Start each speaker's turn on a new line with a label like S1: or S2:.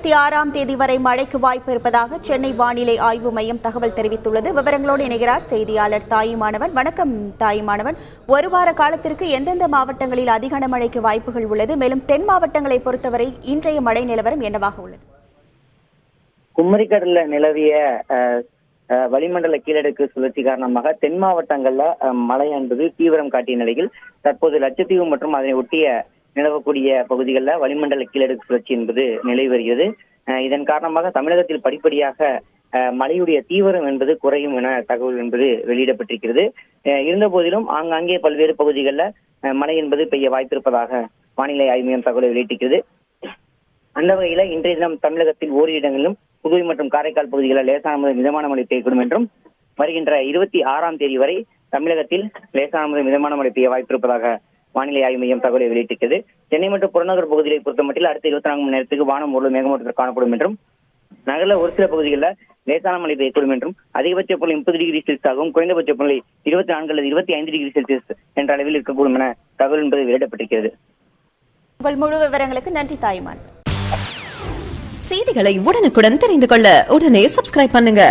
S1: 26ஆம் தேதி வரை மழைக்கு வாய்ப்பு இருப்பதாக சென்னை வானிலை ஆய்வு மையம் தகவல் தெரிவித்துள்ளது. விவரங்களோடு இணைகிறார் செய்தியாளர் தாயுமானவன். வணக்கம் தாயுமானவன். ஒரு வார காலத்திற்கு எந்தெந்த மாவட்டங்களில் அதிக கனமழைக்கு வாய்ப்புகள் உள்ளது? மேலும் தென் மாவட்டங்களை பொறுத்தவரை இன்றைய மழை நிலவரம் என்னவாக உள்ளது?
S2: குமரிக்கடல்ல நிலவிய வளிமண்டல கீழடுக்கு சுழற்சி காரணமாக தென் மாவட்டங்கள்ல மழை என்பது தீவிரம் காட்டிய நிலையில் தற்போது லட்சத்தீவு மற்றும் அதனை ஒட்டிய நிலவக்கூடிய பகுதிகளில் வளிமண்டல கீழடுக்கு சுழற்சி என்பது நிலவி வருகிறது. இதன் காரணமாக தமிழகத்தில் படிப்படியாக மழையுடைய தீவிரம் என்பது குறையும் என தகவல் என்பது வெளியிடப்பட்டிருக்கிறது. இருந்த போதிலும் ஆங்காங்கே பல்வேறு பகுதிகளில் மழை என்பது பெய்ய வாய்ப்பிருப்பதாக வானிலை ஆய்வு மையம் தகவலை வெளியிட்டிருக்கிறது. அந்த வகையில இன்றைய தினம் தமிழகத்தில் ஓரிரு இடங்களிலும் புதுவை மற்றும் காரைக்கால் பகுதிகளில் லேசான முதல் மிதமான மழை பெய்யக்கூடும் என்றும் வருகின்ற 26ஆம் தேதி வரை தமிழகத்தில் லேசான முதல் மிதமான மழை பெய்ய வாய்ப்பிருப்பதாக வானிலை ஆய்வு மையம் தகவலை வெளியிட்டிருக்கிறது. சென்னை மற்றும் புறநகர் பகுதிகளை பொறுத்தமட்டில் அடுத்த 24 மணி நேரத்துக்கு வானம் ஓரளவு மேகமூட்டத்தில் காணப்படும் என்றும் நகரில் ஒரு சில பகுதிகளில் லேசான மழை பெய்யக்கூடும் என்றும் அதிகபட்ச புள்ளி 30 டிகிரி செல்சியஸாகவும் குறைந்தபட்ச புள்ளி 24 அல்லது 25 டிகிரி செல்சியஸ் என்ற அளவில் இருக்கக்கூடும் என தகவல் என்பது வெளியிடப்பட்டிருக்கிறது.
S1: உங்கள் முழு விவரங்களுக்கு நன்றி தாயுமான்.
S3: செய்திகளை உடனுக்குடன் தெரிந்து கொள்ள உடனே சப்ஸ்கிரைப் பண்ணுங்க.